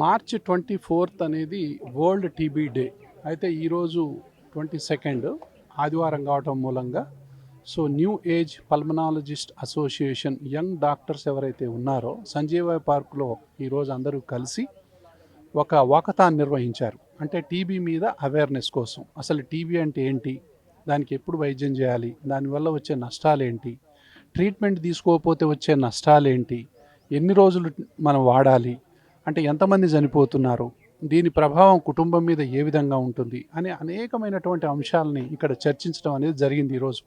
మార్చి 24th అనేది world TB day. అయితే ఈరోజు 22nd ఆదివారం కావటం మూలంగా new age pulmonologist association young doctors ఎవరైతే ఉన్నారో సంజీవ పార్కులో ఈరోజు అందరూ కలిసి ఒక వాకథాన్ నిర్వహించారు. అంటే టీబీ మీద అవేర్నెస్ కోసం. అసలు టీబీ అంటే ఏంటి, దానికి ఎప్పుడు వైద్యం చేయాలి, దానివల్ల వచ్చే నష్టాలేంటి, ట్రీట్మెంట్ తీసుకోకపోతే వచ్చే నష్టాలేంటి, ఎన్ని రోజులు మనం వాడాలి, అంటే ఎంతమంది చనిపోతున్నారు, దీని ప్రభావం కుటుంబం మీద ఏ విధంగా ఉంటుంది అనే అనేకమైనటువంటి అంశాలని ఇక్కడ చర్చించడం అనేది జరిగింది ఈరోజు.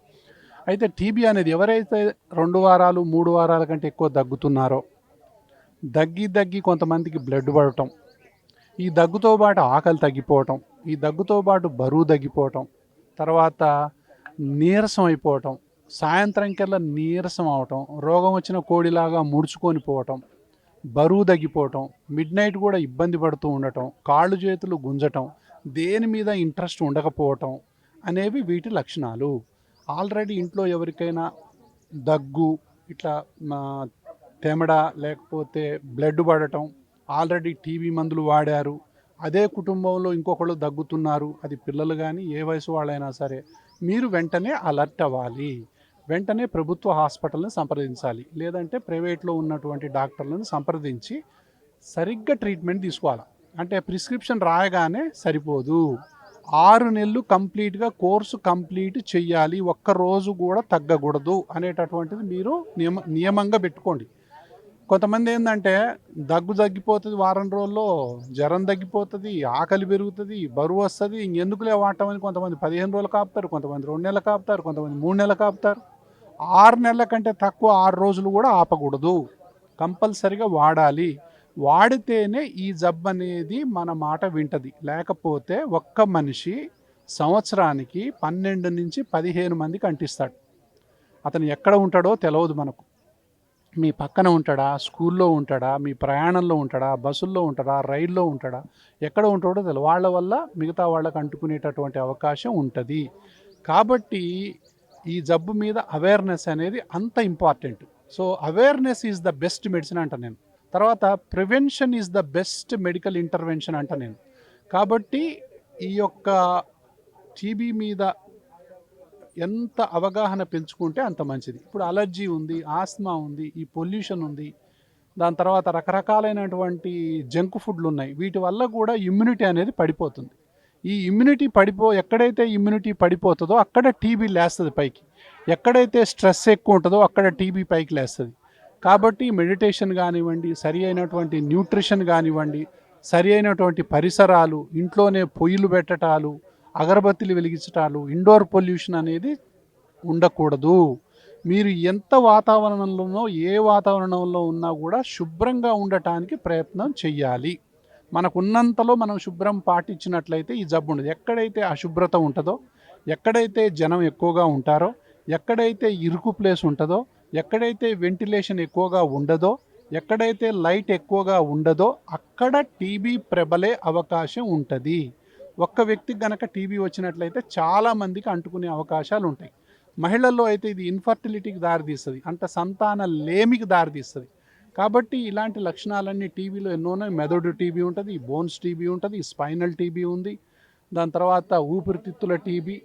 అయితే టీబీ అనేది ఎవరైతే 2 వారాలు 3 వారాల కంటే ఎక్కువ దగ్గుతున్నారో, దగ్గి కొంతమందికి బ్లడ్ పడటం, ఈ దగ్గుతో పాటు ఆకలి తగ్గిపోవటం, ఈ దగ్గుతో పాటు బరువు తగ్గిపోవటం, తర్వాత నీరసం అయిపోవటం, సాయంత్రం కల్లా నీరసం అవటం, రోగం వచ్చిన కోడిలాగా ముడుచుకొని పోవటం, బరువు తగ్గిపోవటం, మిడ్ నైట్ కూడా ఇబ్బంది పడుతూ ఉండటం, కాళ్ళు చేతులు గుంజటం, దేని మీద ఇంట్రెస్ట్ ఉండకపోవటం అనేవి వీటి లక్షణాలు. ఆల్రెడీ ఇంట్లో ఎవరికైనా దగ్గు, ఇట్లా తెమడ, లేకపోతే బ్లడ్ పడటం, ఆల్రెడీ టీబీ మందులు వాడారు, అదే కుటుంబంలో ఇంకొకళ్ళు దగ్గుతున్నారు, అది పిల్లలు కానీ ఏ వయసు వాళ్ళైనా సరే, మీరు వెంటనే అలర్ట్ అవ్వాలి. వెంటనే ప్రభుత్వ హాస్పిటల్ని సంప్రదించాలి, లేదంటే ప్రైవేట్లో ఉన్నటువంటి డాక్టర్లను సంప్రదించి సరిగ్గా ట్రీట్మెంట్ తీసుకోవాలి. అంటే ప్రిస్క్రిప్షన్ రాయగానే సరిపోదు, 6 నెలలు కంప్లీట్గా కోర్సు కంప్లీట్ చెయ్యాలి, ఒక్కరోజు కూడా తగ్గకూడదు అనేటటువంటిది మీరు నియమంగా పెట్టుకోండి. కొంతమంది ఏంటంటే దగ్గు తగ్గిపోతుంది, వారం రోజుల్లో జ్వరం తగ్గిపోతుంది, ఆకలి పెరుగుతుంది, బరువు వస్తుంది, ఇంకెందుకులే వాడటమని కొంతమంది 15 రోజులు కాపుతారు, కొంతమంది 2 నెలలు కాపుతారు, కొంతమంది 3 నెలలు కాపుతారు. 6 నెలల కంటే తక్కువ 6 రోజులు కూడా ఆపకూడదు, కంపల్సరిగా వాడాలి. వాడితేనే ఈ జబ్బు అనేది మన మాట వింటది. లేకపోతే ఒక్క మనిషి సంవత్సరానికి 12 నుంచి 15 మందికి అంటిస్తాడు. అతను ఎక్కడ ఉంటాడో తెలియదు మనకు. మీ పక్కన ఉంటాడా, స్కూల్లో ఉంటాడా, మీ ప్రయాణంలో ఉంటాడా, బస్సుల్లో ఉంటాడా, రైల్లో ఉంటాడా, ఎక్కడ ఉంటాడో తెలియదు. వాళ్ళ వల్ల మిగతా వాళ్ళకు అంటుకునేటటువంటి అవకాశం ఉంటుంది. కాబట్టి ఈ జబ్బు మీద అవేర్నెస్ అనేది అంత important. Awareness is the best medicine అంట నేను. తర్వాత prevention is the best medical intervention అంట నేను. కాబట్టి ఈ యొక్క టీబీ మీద ఎంత అవగాహన పెంచుకుంటే అంత మంచిది. ఇప్పుడు అలర్జీ ఉంది, ఆస్మా ఉంది, ఈ పొల్యూషన్ ఉంది, దాని తర్వాత రకరకాలైనటువంటి జంక్ ఫుడ్లు ఉన్నాయి, వీటి వల్ల కూడా ఇమ్యూనిటీ అనేది పడిపోతుంది. ఈ ఇమ్యూనిటీ ఎక్కడైతే ఇమ్యూనిటీ పడిపోతుందో అక్కడ టీబీ లేస్తుంది పైకి, ఎక్కడైతే స్ట్రెస్ ఎక్కువ ఉంటుందో అక్కడ టీబీ పైకి లేస్తుంది. కాబట్టి మెడిటేషన్ కానివ్వండి, సరి అయినటువంటి న్యూట్రిషన్ కానివ్వండి, సరి అయినటువంటి పరిసరాలు, ఇంట్లోనే పొయ్యిలు పెట్టటాలు, అగరబత్తిలు వెలిగించటాలు, ఇండోర్ పొల్యూషన్ అనేది ఉండకూడదు. మీరు ఎంత వాతావరణంలోనో ఏ వాతావరణంలో ఉన్నా కూడా శుభ్రంగా ఉండటానికి ప్రయత్నం చెయ్యాలి. మనకున్నంతలో మనం శుభ్రం పాటించినట్లయితే ఈ జబ్బు ఉండదు. ఎక్కడైతే అశుభ్రత ఉంటుందో, ఎక్కడైతే జనం ఎక్కువగా ఉంటారో, ఎక్కడైతే ఇరుకు ప్లేస్ ఉంటుందో, ఎక్కడైతే వెంటిలేషన్ ఎక్కువగా ఉండదో, ఎక్కడైతే లైట్ ఎక్కువగా ఉండదో అక్కడ టీబీ ప్రబలే అవకాశం ఉంటుంది. ఒక్క వ్యక్తికి గనక టీబీ వచ్చినట్లయితే చాలామందికి అంటుకునే అవకాశాలు ఉంటాయి. మహిళల్లో అయితే ఇది ఇన్ఫర్టిలిటీకి దారితీస్తుంది, అంటే సంతాన లేమికి దారితీస్తుంది. కాబట్టి ఇలాంటి లక్షణాలన్నీ టీబీలో ఎన్నో ఉన్నాయి. మెదడు టీబీ ఉంటుంది, బోన్స్ టీబీ ఉంటుంది, స్పైనల్ టీబీ ఉంది, దాని తర్వాత ఊపిరితిత్తుల టీబీ,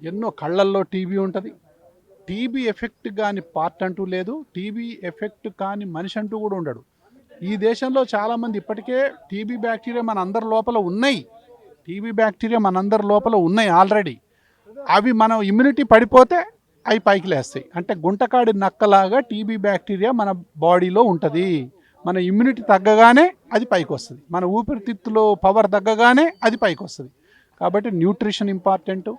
ఎన్నో కళ్ళల్లో టీబీ ఉంటుంది. టీబీ ఎఫెక్ట్ కాని పార్ట్ అంటూ లేదు, టీబీ ఎఫెక్ట్ కాని మనిషి అంటూ కూడా ఉండడు. ఈ దేశంలో చాలామంది ఇప్పటికే టీబీ బ్యాక్టీరియా మన అందరి లోపల ఉన్నాయి, ఆల్రెడీ. అవి మనం ఇమ్యూనిటీ పడిపోతే అవి పైకి లేస్తాయి. అంటే గుంటకాడి నక్కలాగా టీబీ బ్యాక్టీరియా మన బాడీలో ఉంటుంది. మన ఇమ్యూనిటీ తగ్గగానే అది పైకి వస్తుంది, మన ఊపిరితిత్తులో పవర్ తగ్గగానే అది పైకి వస్తుంది. కాబట్టి న్యూట్రిషన్ ఇంపార్టెంటు,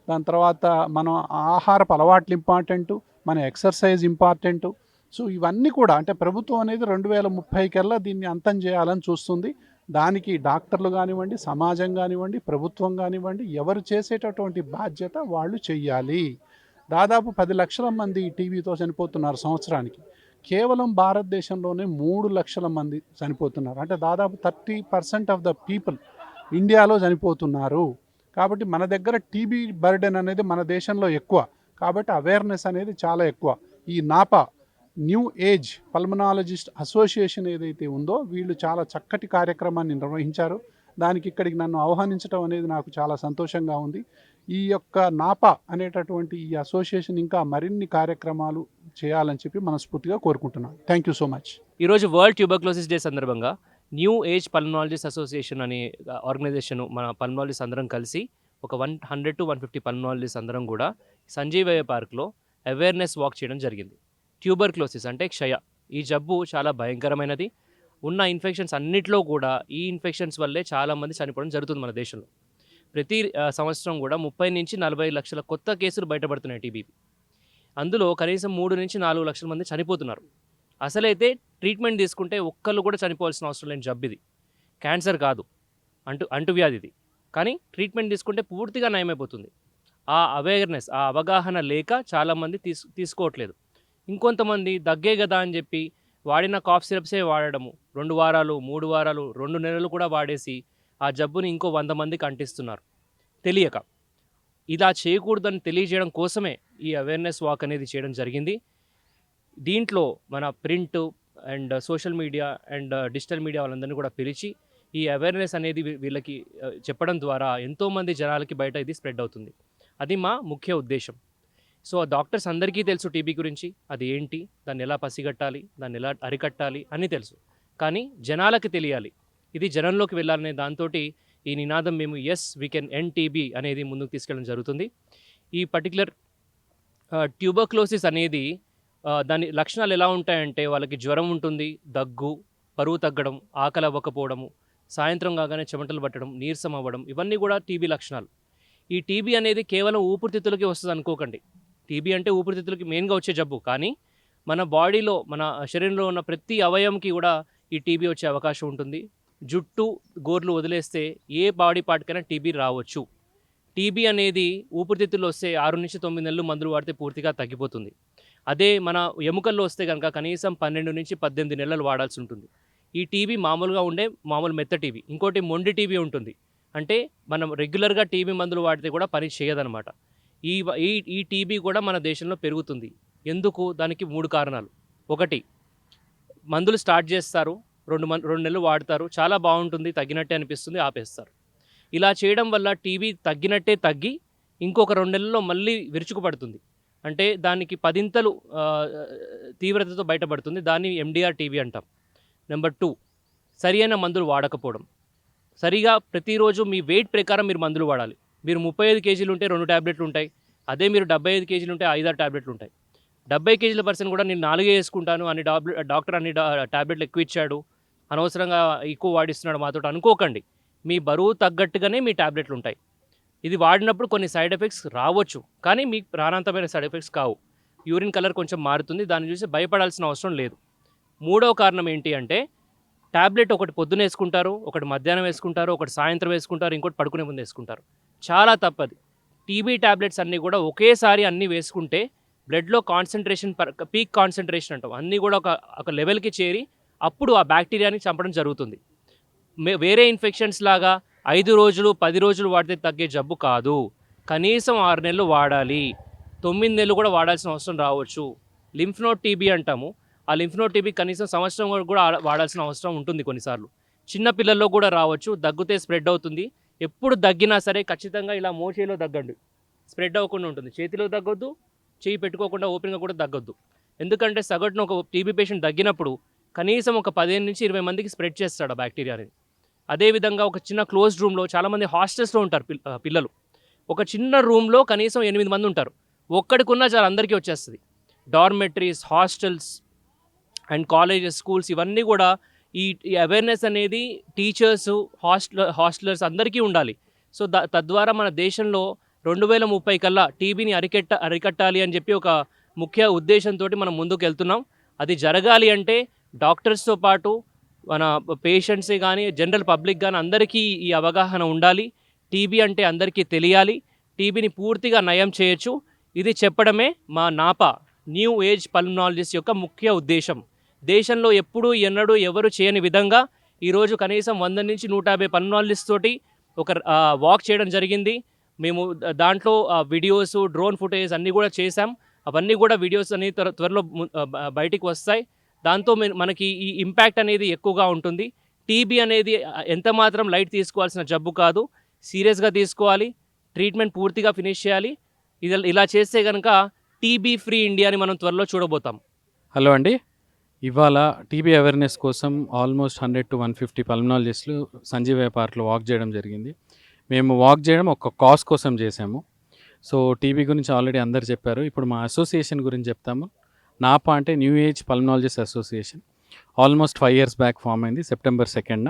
దాని తర్వాత మన ఆహారపు అలవాట్లు ఇంపార్టెంటు, మన ఎక్సర్సైజ్ ఇంపార్టెంటు. ఇవన్నీ కూడా అంటే ప్రభుత్వం అనేది 2030 కల్లా దీన్ని అంతం చేయాలని చూస్తుంది. దానికి డాక్టర్లు కానివ్వండి, సమాజం కానివ్వండి, ప్రభుత్వం కానివ్వండి, ఎవరు చేసేటటువంటి బాధ్యత వాళ్ళు చెయ్యాలి. దాదాపు 10 లక్షల మంది టీబీతో చనిపోతున్నారు సంవత్సరానికి. కేవలం భారతదేశంలోనే 3 లక్షల మంది చనిపోతున్నారు. అంటే దాదాపు 30% ఆఫ్ ద పీపుల్ ఇండియాలో చనిపోతున్నారు. కాబట్టి మన దగ్గర టీబీ బర్డెన్ అనేది మన దేశంలో ఎక్కువ. కాబట్టి అవేర్నెస్ అనేది చాలా ఎక్కువ. ఈ Napa new age pulmonologist association ఏదైతే ఉందో వీళ్ళు చాలా చక్కటి కార్యక్రమాన్ని నిర్వహించారు. దానికి ఇక్కడికి నన్ను ఆహ్వానించడం అనేది నాకు చాలా సంతోషంగా ఉంది. ఈ యొక్క నాపా అనేటటువంటి ఈ అసోసియేషన్ ఇంకా మరిన్ని కార్యక్రమాలు చేయాలని చెప్పి మనస్ఫూర్తిగా కోరుకుంటున్నాను. Thank you so much. ఈరోజు వరల్డ్ ట్యూబర్క్లోసిస్ డే సందర్భంగా న్యూ ఏజ్ పల్మనాలజిస్ట్ అసోసియేషన్ అనే ఆర్గనైజేషన్ మన పల్మనాలజిస్ట్ అందరం కలిసి ఒక 100 to 150 పల్మనాలజిస్ట్ అందరం కూడా సంజీవయ్య పార్క్లో అవేర్నెస్ వాక్ చేయడం జరిగింది. ట్యూబర్క్లోసిస్ అంటే క్షయ. ఈ జబ్బు చాలా భయంకరమైనది. ఉన్న ఇన్ఫెక్షన్స్ అన్నిట్లో కూడా ఈ ఇన్ఫెక్షన్స్ వల్లే చాలామంది చనిపోవడం జరుగుతుంది మన దేశంలో. ప్రతి సంవత్సరం కూడా 30 నుంచి 40 లక్షల కొత్త కేసులు బయటపడుతున్నాయి టీబీ. అందులో కనీసం 3 నుంచి 4 లక్షల మంది చనిపోతున్నారు. అసలైతే ట్రీట్మెంట్ తీసుకుంటే ఒక్కళ్ళు కూడా చనిపోవాల్సిన అవసరం లేని జబ్బు ఇది. క్యాన్సర్ కాదు, అంటువ్యాధి ఇది. కానీ ట్రీట్మెంట్ తీసుకుంటే పూర్తిగా నయమైపోతుంది. ఆ అవేర్నెస్, ఆ అవగాహన లేక చాలామంది తీసుకోవట్లేదు. ఇంకొంతమంది దగ్గే కదా అని చెప్పి వాడిన కాఫ్ సిరప్సే వాడడము, 2 వారాలు 3 వారాలు 2 నెలలు కూడా వాడేసి ఆ జబ్బుని ఇంకో 100 మందికి అంటిస్తున్నారు తెలియక. ఇలా చేయకూడదని తెలియజేయడం కోసమే ఈ అవేర్నెస్ వాక్ అనేది చేయడం జరిగింది. దీంట్లో మన print and social media and digital media వాళ్ళందరినీ కూడా పిలిచి ఈ అవేర్నెస్ అనేది వీళ్ళకి చెప్పడం ద్వారా ఎంతోమంది జనాలకి బయట ఇది స్ప్రెడ్ అవుతుంది. అది మా ముఖ్య ఉద్దేశం. సో డాక్టర్స్ అందరికీ తెలుసు టీబీ గురించి, అది ఏంటి, దాన్ని ఎలా పసిగట్టాలి, దాన్ని ఎలా అరికట్టాలి అని తెలుసు. కానీ జనాలకి తెలియాలి, ఇది జనంలోకి వెళ్ళాలనే దాంతో ఈ నినాదం మేము yes we can end TB అనేది ముందుకు తీసుకెళ్ళడం జరుగుతుంది. ఈ పర్టికులర్ ట్యూబర్క్లోసిస్ అనేది దాని లక్షణాలు ఎలా ఉంటాయంటే వాళ్ళకి జ్వరం ఉంటుంది, దగ్గు, బరువు తగ్గడం, ఆకలి అవ్వకపోవడము, సాయంత్రం కాగానే చెమటలు పట్టడం, నీరసం అవ్వడం, ఇవన్నీ కూడా టీబీ లక్షణాలు. ఈ టీబీ అనేది కేవలం ఊపిరితిత్తులకి వస్తుంది అనుకోకండి. టీబీ అంటే ఊపిరితిత్తులకి మెయిన్గా వచ్చే జబ్బు. కానీ మన బాడీలో, మన శరీరంలో ఉన్న ప్రతి అవయవంకి కూడా ఈ టీబీ వచ్చే అవకాశం ఉంటుంది. జుట్టు, గోర్లు వదిలేస్తే ఏ బాడీ పార్ట్కైనా టీబీ రావచ్చు. టీబీ అనేది ఊపిరితిత్తుల్లో వస్తే 6 నుంచి 9 నెలలు మందులు వాడితే పూర్తిగా తగ్గిపోతుంది. అదే మన ఎముకల్లో వస్తే కనుక కనీసం 12 నుంచి 18 నెలలు వాడాల్సి ఉంటుంది. ఈ టీబీ మామూలుగా ఉండే మామూలు మెత్త టీబీ. ఇంకోటి మొండి టీబీ ఉంటుంది. అంటే మనం రెగ్యులర్గా టీబీ మందులు వాడితే కూడా పని చేయదనమాట. ఈ టీబీ కూడా మన దేశంలో పెరుగుతుంది. ఎందుకు? దానికి 3 కారణాలు. ఒకటి, మందులు స్టార్ట్ చేస్తారు, 2 నెలలు వాడతారు, చాలా బాగుంటుంది, తగ్గినట్టే అనిపిస్తుంది, ఆపేస్తారు. ఇలా చేయడం వల్ల టీబీ తగ్గినట్టే తగ్గి ఇంకొక 2 నెలల్లో మళ్ళీ విరుచుకుపడుతుంది. అంటే దానికి 10 తీవ్రతతో బయటపడుతుంది. దాన్ని ఎండిఆర్ టీబీ అంటాం. నెంబర్ 2, సరి అయిన మందులు వాడకపోవడం. సరిగా ప్రతిరోజు మీ వెయిట్ ప్రకారం మీరు మందులు వాడాలి. మీరు 35 కేజీలు ఉంటే 2 ట్యాబ్లెట్లు ఉంటాయి. అదే మీరు 75 కేజీలు ఉంటే 5-6 ట్యాబ్లెట్లు ఉంటాయి. 70 కేజీల పర్సన్ కూడా నేను 4 వేసుకుంటాను, డాక్టర్ అన్ని ట్యాబ్లెట్లు ఎక్కువ ఇచ్చాడు, అనవసరంగా ఎక్కువ వాడిస్తున్నాడు మాతో అనుకోకండి. మీ బరువు తగ్గట్టుగానే మీ ట్యాబ్లెట్లు ఉంటాయి. ఇది వాడినప్పుడు కొన్ని సైడ్ ఎఫెక్ట్స్ రావచ్చు, కానీ మీకు ప్రాణాంతమైన సైడ్ ఎఫెక్ట్స్ కావు. యూరిన్ కలర్ కొంచెం మారుతుంది, దాన్ని చూసి భయపడాల్సిన అవసరం లేదు. 3వ కారణం ఏంటి అంటే, ట్యాబ్లెట్ ఒకటి పొద్దున వేసుకుంటారు, ఒకటి మధ్యాహ్నం వేసుకుంటారు, ఒకటి సాయంత్రం వేసుకుంటారు, ఇంకోటి పడుకునే ముందు వేసుకుంటారు. చాలా తప్పది. టీబీ ట్యాబ్లెట్స్ అన్నీ కూడా ఒకేసారి అన్నీ వేసుకుంటే బ్లడ్లో కాన్సన్ట్రేషన్, పీక్ కాన్సన్ట్రేషన్ అంటాం, అన్నీ కూడా ఒక లెవెల్కి చేరి అప్పుడు ఆ బ్యాక్టీరియాని చంపడం జరుగుతుంది. వేరే ఇన్ఫెక్షన్స్ లాగా 5 రోజులు 10 రోజులు వాడితే తగ్గే జబ్బు కాదు. కనీసం 6 నెలలు వాడాలి, 9 నెలలు కూడా వాడాల్సిన అవసరం రావచ్చు. లింఫ్ నోడ్ టీబీ అంటాము. ఆ లింఫ్ నోడ్ టీబీ కనీసం సంవత్సరం కూడా వాడాల్సిన అవసరం ఉంటుంది కొన్నిసార్లు. చిన్న పిల్లల్లో కూడా రావచ్చు, దగ్గుతే స్ప్రెడ్ అవుతుంది. ఎప్పుడు దగ్గినా సరే ఖచ్చితంగా ఇలా మోచేలో దగ్గండి, స్ప్రెడ్ అవ్వకుండా ఉంటుంది. చేతిలో దగ్గొద్దు, చేయి పెట్టుకోకుండా ఓపెన్గా కూడా దగ్గొద్దు. ఎందుకంటే సగటున ఒక టీబీ పేషెంట్ దగ్గినప్పుడు కనీసం ఒక 15 నుంచి 20 మందికి స్ప్రెడ్ చేస్తాడు ఆ బ్యాక్టీరియా అనేది. అదేవిధంగా ఒక చిన్న క్లోజ్డ్ రూమ్లో, చాలామంది హాస్టల్స్లో ఉంటారు పిల్లలు. ఒక చిన్న రూమ్లో కనీసం 8 మంది ఉంటారు. ఒక్కడికున్నా చాలా అందరికీ వచ్చేస్తుంది. Dormitories, hostels and colleges, schools ఇవన్నీ కూడా ఈ అవేర్నెస్ అనేది టీచర్స్, హాస్టలర్స్ అందరికీ ఉండాలి. సో తద్వారా మన దేశంలో 2030 కల్లా టీబీని అరికట్టాలి అని చెప్పి ఒక ముఖ్య ఉద్దేశంతో మనం ముందుకు వెళ్తున్నాం. అది జరగాలి అంటే డాక్టర్స్తో పాటు మన పేషెంట్సే కానీ, జనరల్ పబ్లిక్ కానీ అందరికీ ఈ అవగాహన ఉండాలి. టీబీ అంటే అందరికీ తెలియాలి. టీబీని పూర్తిగా నయం చేయొచ్చు. ఇది చెప్పడమే మా నాపా న్యూ ఏజ్ పల్మనాలజిస్ట్ యొక్క ముఖ్య ఉద్దేశం. దేశంలో ఎప్పుడూ ఎన్నడూ ఎవరు చేయని విధంగా ఈరోజు కనీసం 100 నుంచి 150 పల్మనాలజిస్ట్ తోటి ఒక వాక్ చేయడం జరిగింది. మేము దాంట్లో వీడియోస్, డ్రోన్ ఫుటేజ్ అన్నీ కూడా చేశాం. అవన్నీ కూడా వీడియోస్ అనేవి త్వరలో బయటికి వస్తాయి. దాంతో మనకి ఈ ఇంపాక్ట్ అనేది ఎక్కువగా ఉంటుంది. టీబీ అనేది ఎంత మాత్రం లైట్ తీసుకోవాల్సిన జబ్బు కాదు. సీరియస్‌గా తీసుకోవాలి. ట్రీట్మెంట్ పూర్తిగా ఫినిష్ చేయాలి. ఇలా చేస్తే గనక టీబీ ఫ్రీ ఇండియాని మనం త్వరలో చూడబోతాం. హలో అండి. ఇవాళ టీబీ అవేర్‌నెస్ కోసం ఆల్మోస్ట్ 100-150 పల్మనాలజిస్టులు సంజీవయ్య పార్క్‌లో వాక్ చేయడం జరిగింది. మేము వాక్ చేయడం ఒక కాజ్ కోసం చేశాము. సో, టీబీ గురించి ఆల్రెడీ అందరూ చెప్పారు. ఇప్పుడు మా అసోసియేషన్ గురించి చెప్తాము. నాపా అంటే new age pulmonologist association. Almost 5 years back form అయింది సెప్టెంబర్ 2న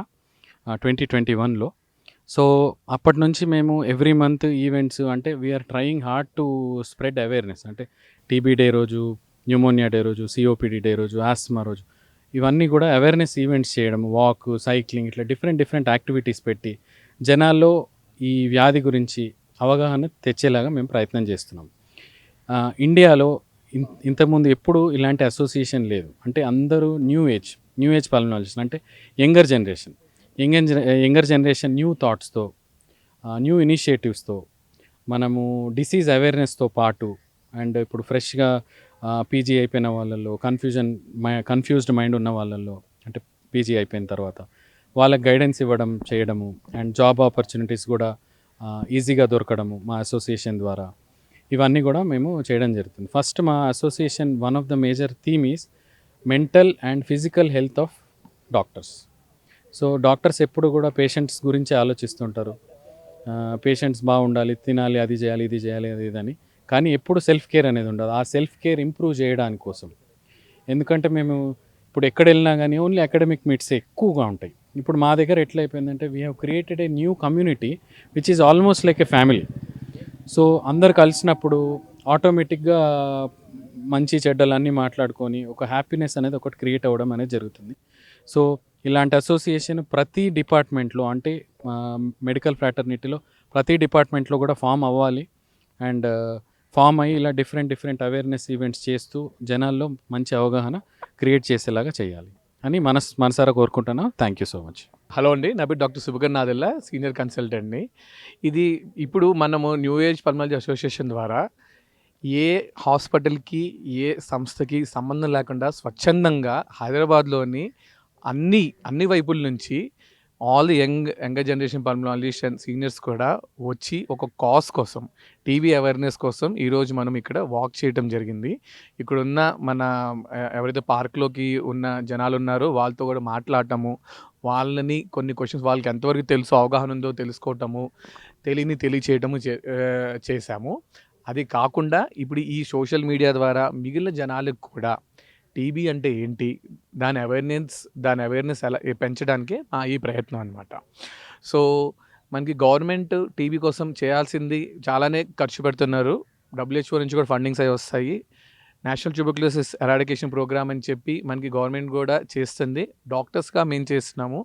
2021లో. సో, అప్పటి నుంచి మేము ఎవ్రీ మంత్ ఈవెంట్స్ అంటే we are trying hard to spread awareness. అంటే టీబీ డే రోజు, న్యూమోనియా డే రోజు, సిఓపిడి డే రోజు, ఆస్మా రోజు ఇవన్నీ కూడా అవేర్‌నెస్ ఈవెంట్స్ చేయడం, వాక్, సైక్లింగ్ ఇట్లా డిఫరెంట్ యాక్టివిటీస్ పెట్టి జనాల్లో ఈ వ్యాధి గురించి అవగాహన తెచ్చేలాగా మేము ప్రయత్నం చేస్తున్నాం. ఇండియాలో ఇంతకుముందు ఎప్పుడు ఇలాంటి అసోసియేషన్ లేదు. అంటే అందరూ న్యూ ఏజ్ పల్మనాలజిస్ట్ అంటే యంగర్ జనరేషన్ న్యూ థాట్స్తో, న్యూ ఇనిషియేటివ్స్తో మనము డిసీజ్ అవేర్‌నెస్తో పాటు అండ్ ఇప్పుడు ఫ్రెష్గా పీజీ అయిపోయిన వాళ్ళల్లో కన్ఫ్యూజ్డ్ మైండ్ ఉన్న వాళ్ళల్లో అంటే పీజీ అయిపోయిన తర్వాత వాళ్ళకి గైడెన్స్ ఇవ్వడం చేయడము అండ్ జాబ్ ఆపర్చునిటీస్ కూడా ఈజీగా దొరకడము మా అసోసియేషన్ ద్వారా ఇవన్నీ కూడా మేము చేయడం జరుగుతుంది. ఫస్ట్ మా association one of the major theme is mental and physical health of doctors. So doctors ఎప్పుడు కూడా పేషెంట్స్ గురించి ఆలోచిస్తుంటారు. పేషెంట్స్ బాగుండాలి, తినాలి, అది చేయాలి, ఇది చేయాలి, అది ఇదని. కానీ ఎప్పుడు సెల్ఫ్ కేర్ అనేది ఉండదు. ఆ సెల్ఫ్ కేర్ ఇంప్రూవ్ చేయడానికి కోసం. ఎందుకంటే మేము ఇప్పుడు ఎక్కడ వెళ్ళినా కానీ ఓన్లీ అకాడమిక్ మీట్స్ ఎక్కువగా ఉంటాయి. ఇప్పుడు మా దగ్గర ఎట్లా అయిపోయిందంటే we have created a new community which is almost like A family. So అందరు కలిసినప్పుడు ఆటోమేటిక్గా మంచి చెడ్డలన్నీ మాట్లాడుకొని ఒక హ్యాపీనెస్ అనేది ఒకటి క్రియేట్ అవ్వడం అనేది జరుగుతుంది. సో ఇలాంటి అసోసియేషన్ ప్రతి డిపార్ట్మెంట్లో అంటే మెడికల్ ఫ్రాటర్నిటీలో ప్రతి డిపార్ట్మెంట్లో కూడా ఫామ్ అవ్వాలి అండ్ ఫామ్ అయ్యి ఇలా డిఫరెంట్ అవేర్నెస్ ఈవెంట్స్ చేస్తూ జనాల్లో మంచి అవగాహన క్రియేట్ చేసేలాగా చేయాలి అని మనసారా కోరుకుంటున్నాను. Thank you so much. Hello అండి, నా పేరు డాక్టర్ సుభగన్ నాదెల్లా, సీనియర్ కన్సల్టెంట్ని. ఇది ఇప్పుడు మనము న్యూ ఏజ్ పల్మనాలజీ అసోసియేషన్ ద్వారా ఏ హాస్పిటల్కి ఏ సంస్థకి సంబంధం లేకుండా స్వచ్ఛందంగా హైదరాబాద్లోని అన్ని వైపుల నుంచి all younger generation pulmonologist and seniors కూడా వచ్చి ఒక కాజ్ కోసం, టీబీ అవేర్నెస్ కోసం ఈరోజు మనం ఇక్కడ వాక్ చేయటం జరిగింది. ఇక్కడున్న మన ఎవరైతే పార్క్లోకి ఉన్న జనాలు ఉన్నారో వాళ్ళతో కూడా మాట్లాడటము, వాళ్ళని కొన్ని క్వశ్చన్స్ వాళ్ళకి ఎంతవరకు తెలుసు అవగాహన ఉందో తెలుసుకోవటము, తెలియచేయటము చేశాము. అది కాకుండా ఇప్పుడు ఈ సోషల్ మీడియా ద్వారా మిగిలిన జనాలకు కూడా టీబీ అంటే ఏంటి, దాని అవేర్నెస్ ఎలా పెంచడానికే ఈ ప్రయత్నం అనమాట. సో మనకి గవర్నమెంట్ టీబీ కోసం చేయాల్సింది చాలానే ఖర్చు పెడుతున్నారు. WHO నుంచి కూడా ఫండింగ్స్ అవి వస్తాయి. నేషనల్ ట్యూబర్క్యులోసిస్ ఎరాడికేషన్ ప్రోగ్రామ్ అని చెప్పి మనకి గవర్నమెంట్ కూడా చేస్తుంది. డాక్టర్స్గా మేము చేస్తున్నాము.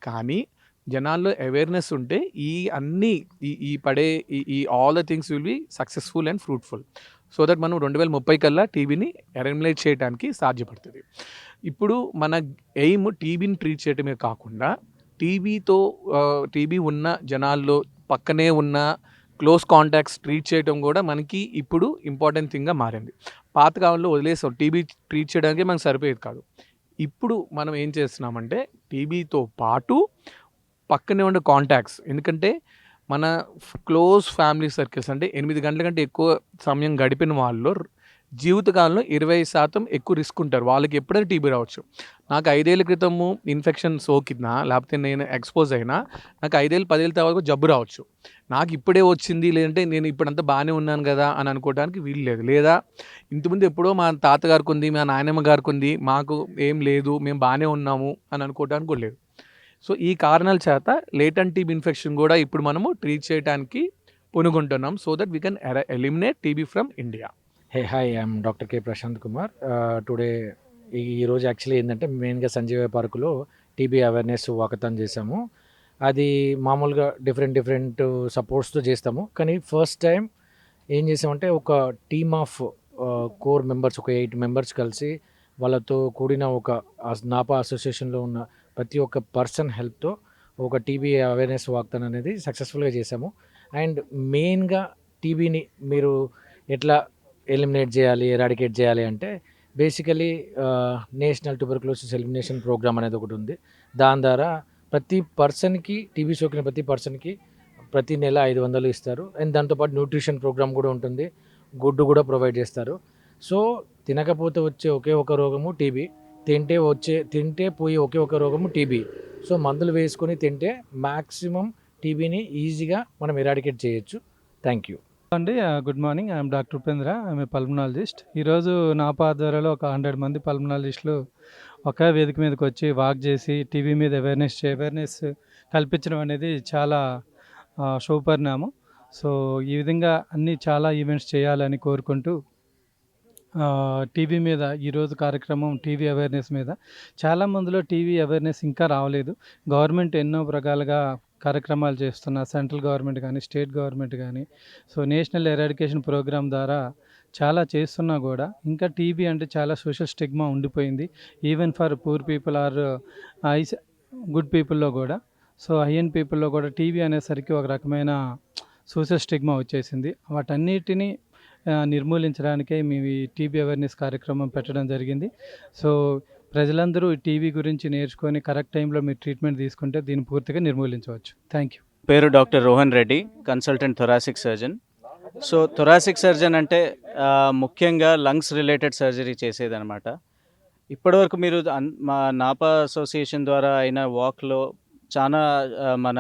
కానీ జనాల్లో అవేర్నెస్ ఉంటే ఈ పడే all the things will be successful and fruitful. So that మనం 2030 కల్లా టీబీని ఎలిమినేట్ చేయడానికి సాధ్యపడుతుంది. ఇప్పుడు మన ఎయిమ్ టీబీని ట్రీట్ చేయడమే కాకుండా టీబీ ఉన్న జనాల్లో పక్కనే ఉన్న క్లోజ్ కాంటాక్ట్స్ ట్రీట్ చేయడం కూడా మనకి ఇప్పుడు ఇంపార్టెంట్ థింగ్గా మారింది. పాతకాలంలో వదిలేసాం, టీబీ ట్రీట్ చేయడానికి మనకు సరిపోయేది కాదు. ఇప్పుడు మనం ఏం చేస్తున్నామంటే టీబీతో పాటు పక్కనే ఉండే కాంటాక్ట్స్, ఎందుకంటే మన క్లోజ్ ఫ్యామిలీ సర్కిల్స్ అంటే 8 గంటల కంటే ఎక్కువ సమయం గడిపిన వాళ్ళు జీవితకాలంలో 20% ఎక్కువ రిస్క్ ఉంటారు. వాళ్ళకి ఎప్పుడైనా టీబీ రావచ్చు. నాకు 5 ఏళ్ల క్రితము ఇన్ఫెక్షన్ సోకినా, లేకపోతే నేను ఎక్స్పోజ్ అయినా నాకు 5 ఏళ్ళు 10 ఏళ్ళ తర్వాత జబ్బు రావచ్చు. నాకు ఇప్పుడే వచ్చింది, లేదంటే నేను ఇప్పుడంతా బాగానే ఉన్నాను కదా అని అనుకోవడానికి వీలు లేదు. లేదా ఇంతకుముందు ఎప్పుడో మా తాతగారికి ఉంది, మా నాయనమ్మ గారికి ఉంది, మాకు ఏం లేదు, మేము బాగానే ఉన్నాము అని అనుకోవడానికి కూడా లేదు. సో ఈ కారణాల చేత లేటెంట్ టీబీ ఇన్ఫెక్షన్ కూడా ఇప్పుడు మనము ట్రీట్ చేయడానికి పూనుకుంటున్నాం. So that we can eliminate TB from India. Hi, I'm doctor K Prashant Kumar. Today ఈరోజు యాక్చువల్లీ ఏంటంటే మెయిన్గా సంజీవయ్య పార్కులో టీబీ అవేర్నెస్ వాకథాన్ చేసాము. అది మామూలుగా డిఫరెంట్ సపోర్ట్స్తో చేస్తాము. కానీ ఫస్ట్ టైం ఏం చేసామంటే ఒక టీమ్ ఆఫ్ కోర్ మెంబర్స్, ఒక 8 మెంబర్స్ కలిసి వాళ్ళతో కూడిన ఒక నాపా అసోసియేషన్లో ఉన్న ప్రతి ఒక్క పర్సన్ హెల్ప్తో ఒక టీబీ అవేర్నెస్ వాకథాన్ అనేది సక్సెస్ఫుల్గా చేసాము. అండ్ మెయిన్గా టీబీని మీరు ఎట్లా ఎలిమినేట్ చేయాలి, ఎరాడికేట్ చేయాలి అంటే basically national tuberculosis elimination programme అనేది ఒకటి ఉంది. దాని ద్వారా ప్రతి పర్సన్కి, టీబీ సోకిన ప్రతి పర్సన్కి ప్రతి నెల 500 ఇస్తారు. అండ్ దాంతోపాటు న్యూట్రిషన్ ప్రోగ్రామ్ కూడా ఉంటుంది, గుడ్డు కూడా ప్రొవైడ్ చేస్తారు. సో తినకపోతే వచ్చే ఒకే ఒక రోగము టీబీ, తింటే పోయే ఒకే ఒక రోగము టీబీ. సో మందులు వేసుకొని తింటే మ్యాక్సిమం టీబీని ఈజీగా మనం ఎరాడికేట్ చేయొచ్చు. థ్యాంక్ యూ అండి. Good morning. I'm doctor Upendra. I'm a pulmonologist. ఈరోజు నా ఆధ్వర్యంలో ఒక 100 మంది పల్మనాలజిస్టులు ఒకే వేదిక మీదకి వచ్చి వాక్ చేసి టీబీ మీద అవేర్నెస్ కల్పించడం అనేది చాలా శుభపరిణామం. సో ఈ విధంగా అన్ని చాలా ఈవెంట్స్ చేయాలని కోరుకుంటూ టీబీ మీద ఈరోజు కార్యక్రమం టీబీ అవేర్నెస్ మీద చాలా మందిలో టీబీ అవేర్నెస్ ఇంకా రావలేదు. గవర్నమెంట్ ఎన్నో రకాలుగా కార్యక్రమాలు చేస్తున్న సెంట్రల్ గవర్నమెంట్ కానీ స్టేట్ గవర్నమెంట్ కానీ సో నేషనల్ ఎరాడికేషన్ ప్రోగ్రామ్ ద్వారా చాలా చేస్తున్నా కూడా ఇంకా టీబీ అంటే చాలా సోషల్ స్టిగ్మా ఉండిపోయింది. Even for poor people or good పీపుల్లో కూడా. సో హైఎండ్ పీపుల్లో కూడా టీబీ అనేసరికి ఒక రకమైన సోషల్ స్టిగ్మా వచ్చేసింది. వాటన్నిటిని నిర్మూలించడానికే మేము ఈ టీబీ అవేర్నెస్ కార్యక్రమం పెట్టడం జరిగింది. సో ప్రజలందరూ ఈ టీబీ గురించి నేర్చుకొని కరెక్ట్ టైంలో మీరు ట్రీట్మెంట్ తీసుకుంటే దీన్ని పూర్తిగా నిర్మూలించవచ్చు. Thank you. పేరు doctor Rohan Reddy, consultant thoracic surgeon. So thoracic surgeon అంటే ముఖ్యంగా లంగ్స్ రిలేటెడ్ సర్జరీ చేసేదన్నమాట. ఇప్పటివరకు మీరు మా నాపా అసోసియేషన్ ద్వారా అయిన వాక్లో చాలా మన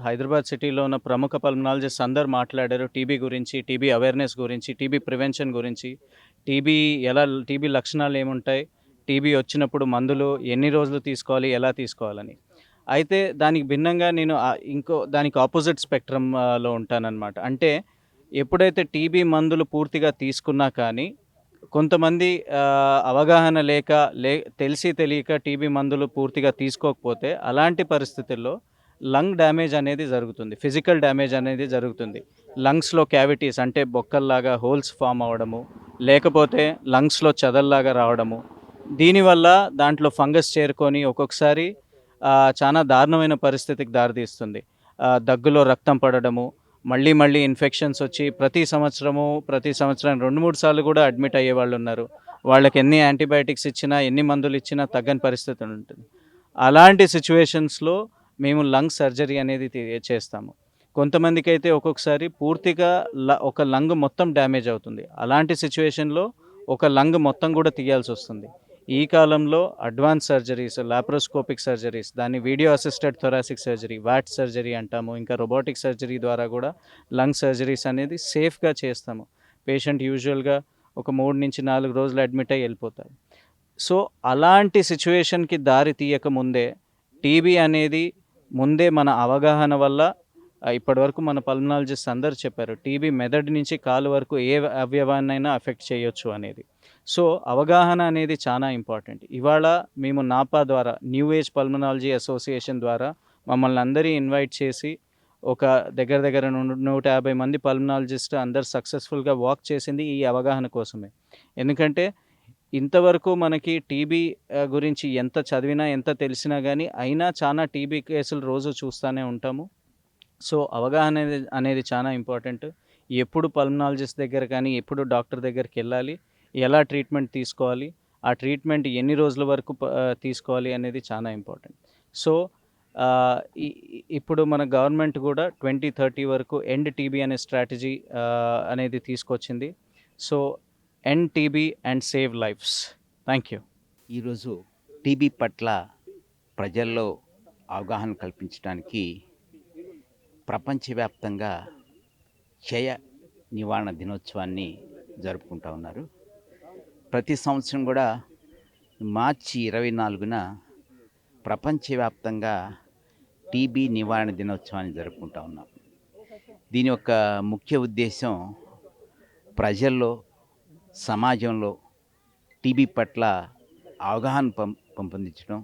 హైదరాబాద్ సిటీలో ఉన్న ప్రముఖ పల్మనాలజిస్ట్ అందరు మాట్లాడారు టీబీ గురించి, టీబీ అవేర్నెస్ గురించి, టీబీ ప్రివెన్షన్ గురించి, టీబీ లక్షణాలు ఏముంటాయి, టీబీ వచ్చినప్పుడు మందులు ఎన్ని రోజులు తీసుకోవాలి, ఎలా తీసుకోవాలని. అయితే దానికి భిన్నంగా నేను దానికి ఆపోజిట్ స్పెక్ట్రంలో ఉంటానన్నమాట. అంటే ఎప్పుడైతే టీబీ మందులు పూర్తిగా తీసుకున్నా కానీ కొంతమంది అవగాహన లేక తెలిసి తెలియక టీబీ మందులు పూర్తిగా తీసుకోకపోతే అలాంటి పరిస్థితుల్లో లంగ్ డ్యామేజ్ అనేది జరుగుతుంది, ఫిజికల్ డ్యామేజ్ అనేది జరుగుతుంది. లంగ్స్లో క్యావిటీస్ అంటే బొక్కల్లాగా హోల్స్ ఫామ్ అవ్వడము, లేకపోతే లంగ్స్లో చదల్లాగా రావడము, దీనివల్ల దాంట్లో ఫంగస్ చేరుకొని ఒక్కొక్కసారి చాలా దారుణమైన పరిస్థితికి దారితీస్తుంది. దగ్గులో రక్తం పడడము, మళ్ళీ ఇన్ఫెక్షన్స్ వచ్చి ప్రతి సంవత్సరం 2-3 సార్లు కూడా అడ్మిట్ అయ్యే వాళ్ళు ఉన్నారు. వాళ్ళకి ఎన్ని యాంటీబయాటిక్స్ ఇచ్చినా, ఎన్ని మందులు ఇచ్చినా తగ్గని పరిస్థితి ఉంటుంది. అలాంటి సిచ్యువేషన్స్లో మేము లంగ్ సర్జరీ అనేది చేస్తాము. కొంతమందికి అయితే ఒక్కొక్కసారి పూర్తిగా ఒక లంగ్ మొత్తం డ్యామేజ్ అవుతుంది. అలాంటి సిచ్యువేషన్లో ఒక లంగ్ మొత్తం కూడా తీయాల్సి వస్తుంది. ఈ కాలంలో అడ్వాన్స్ సర్జరీస్, లాప్రోస్కోపిక్ సర్జరీస్, దాన్ని video assisted thoracic surgery, what surgery అంటాము, ఇంకా రోబోటిక్ సర్జరీ ద్వారా కూడా లంగ్ సర్జరీస్ అనేది సేఫ్గా చేస్తాము. పేషెంట్ యూజువల్గా ఒక 3 నుంచి 4 రోజులు అడ్మిట్ అయ్యి వెళ్ళిపోతారు. సో అలాంటి సిచ్యువేషన్కి దారి తీయకముందే టీబీ అనేది ముందే మన అవగాహన వల్ల, ఇప్పటివరకు మన పల్మనాలజిస్ట్ అందరూ చెప్పారు టీబీ మెదడు నుంచి కాలు వరకు ఏ అవయవాన్నైనా అఫెక్ట్ చేయొచ్చు అనేది. సో అవగాహన అనేది చాలా ఇంపార్టెంట్. ఇవాళ మేము నాపా ద్వారా, న్యూ ఏజ్ పల్మనాలజీ అసోసియేషన్ ద్వారా మమ్మల్ని అందరి ఇన్వైట్ చేసి ఒక దగ్గర 150 మంది పల్మనాలజిస్ట్ అందరు సక్సెస్ఫుల్గా వాక్ చేసింది ఈ అవగాహన కోసమే. ఎందుకంటే ఇంతవరకు మనకి టీబీ గురించి ఎంత చదివినా, ఎంత తెలిసినా కానీ అయినా చాలా టీబీ కేసులు రోజు చూస్తూనే ఉంటాము. సో అవగాహన అనేది చాలా ఇంపార్టెంట్. ఎప్పుడు పల్మనాలజిస్ట్ దగ్గర కానీ, ఎప్పుడు డాక్టర్ దగ్గరికి వెళ్ళాలి, ఎలా ట్రీట్మెంట్ తీసుకోవాలి, ఆ ట్రీట్మెంట్ ఎన్ని రోజుల వరకు తీసుకోవాలి అనేది చాలా ఇంపార్టెంట్. సో ఇప్పుడు మన గవర్నమెంట్ కూడా 2030 వరకు ఎండ్ టీబీ అనే స్ట్రాటజీ అనేది తీసుకొచ్చింది. So end TB and save lives. Thank you. ఈరోజు టీబీ పట్ల ప్రజల్లో అవగాహన కల్పించడానికి ప్రపంచవ్యాప్తంగా క్షయ నివారణ దినోత్సవాన్ని జరుపుకుంటూ ఉన్నారు. ప్రతి సంవత్సరం కూడా మార్చి 24న ప్రపంచవ్యాప్తంగా టీబీ నివారణ దినోత్సవాన్ని జరుపుకుంటూ ఉన్నాం. దీని యొక్క ముఖ్య ఉద్దేశం ప్రజల్లో, సమాజంలో టీబీ పట్ల అవగాహన పెంపొందించడం,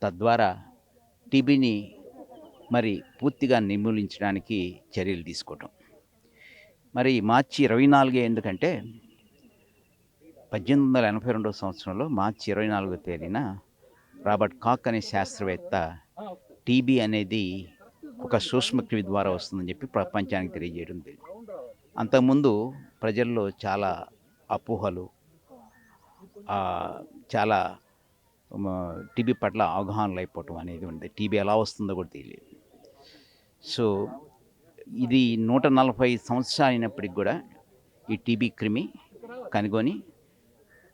తద్వారా టీబీని మరి పూర్తిగా నిర్మూలించడానికి చర్యలు తీసుకోవటం. మరి మార్చి 24 ఎందుకంటే 1882 సంవత్సరంలో మార్చి 24వ తేదీన రాబర్ట్ కాక్ అనే శాస్త్రవేత్త టీబీ అనేది ఒక సూక్ష్మక్రిమి ద్వారా వస్తుందని చెప్పి ప్రపంచానికి తెలియజేయడం జరిగింది. అంతకుముందు ప్రజల్లో చాలా అపోహలు, చాలా టీబీ పట్ల అవగాహనలు అయిపోవటం అనేది ఉంది. టీబీ ఎలా వస్తుందో కూడా తెలియదు. సో ఇది 140 సంవత్సరాలు అయినప్పటికి కూడా ఈ టీబీ క్రిమి కనుగొని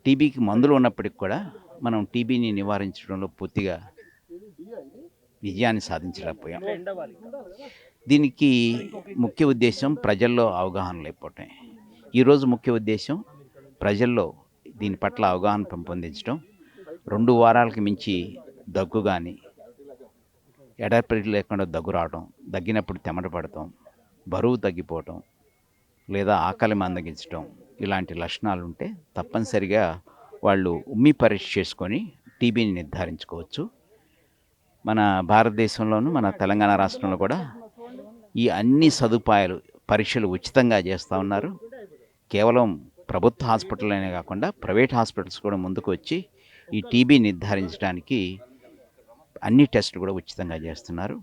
టీబీకి మందులు ఉన్నప్పటికి కూడా మనం టీబీని నివారించడంలో పూర్తిగా విజయాన్ని సాధించలేకపోయాం. దీనికి ముఖ్య ఉద్దేశం ప్రజల్లో అవగాహన లేకపోవటం. ఈరోజు ముఖ్య ఉద్దేశం ప్రజల్లో దీని పట్ల అవగాహన పెంపొందించడం. 2 వారాలకి మించి దగ్గు కానీ, ఎడర్పిడి లేకుండా దగ్గు రావడం, దగ్గినప్పుడు చెమట పడటం, బరువు తగ్గిపోవటం, లేదా ఆకలి మందగించడం, ఇలాంటి లక్షణాలు ఉంటే తప్పనిసరిగా వాళ్ళు ఉమ్మి పరీక్ష చేసుకొని టీబీని నిర్ధారించుకోవచ్చు. మన భారతదేశంలోనూ మన తెలంగాణ రాష్ట్రంలో కూడా ఈ అన్ని సదుపాయాలు, పరీక్షలు ఉచితంగా చేస్తూ ఉన్నారు. కేవలం ప్రభుత్వ హాస్పిటల్లోనే కాకుండా ప్రైవేట్ హాస్పిటల్స్ కూడా ముందుకు వచ్చి ఈ టీబీ నిర్ధారించడానికి అన్ని టెస్టులు కూడా ఉచితంగా చేస్తున్నారు.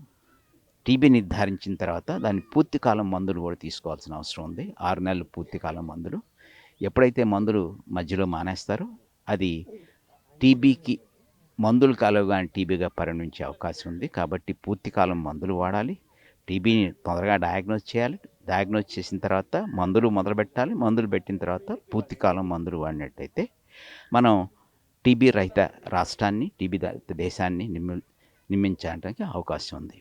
టీబీ నిర్ధారించిన తర్వాత దాని పూర్తికాలం మందులు కూడా తీసుకోవాల్సిన అవసరం ఉంది. 6 నెలలు పూర్తికాలం మందులు. ఎప్పుడైతే మందులు మధ్యలో మానేస్తారో అది టీబీకి మందులు కలవగానే టీబీగా పరిణమించే అవకాశం ఉంది. కాబట్టి పూర్తికాలం మందులు వాడాలి. టీబీని తొందరగా డయాగ్నోజ్ చేయాలి. డయాగ్నోజ్ చేసిన తర్వాత మందులు మొదలుపెట్టాలి. మందులు పెట్టిన తర్వాత పూర్తికాలం మందులు వాడినట్టయితే మనం టీబీ రహిత రాష్ట్రాన్ని, టీబీ రహిత దేశాన్ని నిర్మించడానికి అవకాశం ఉంది.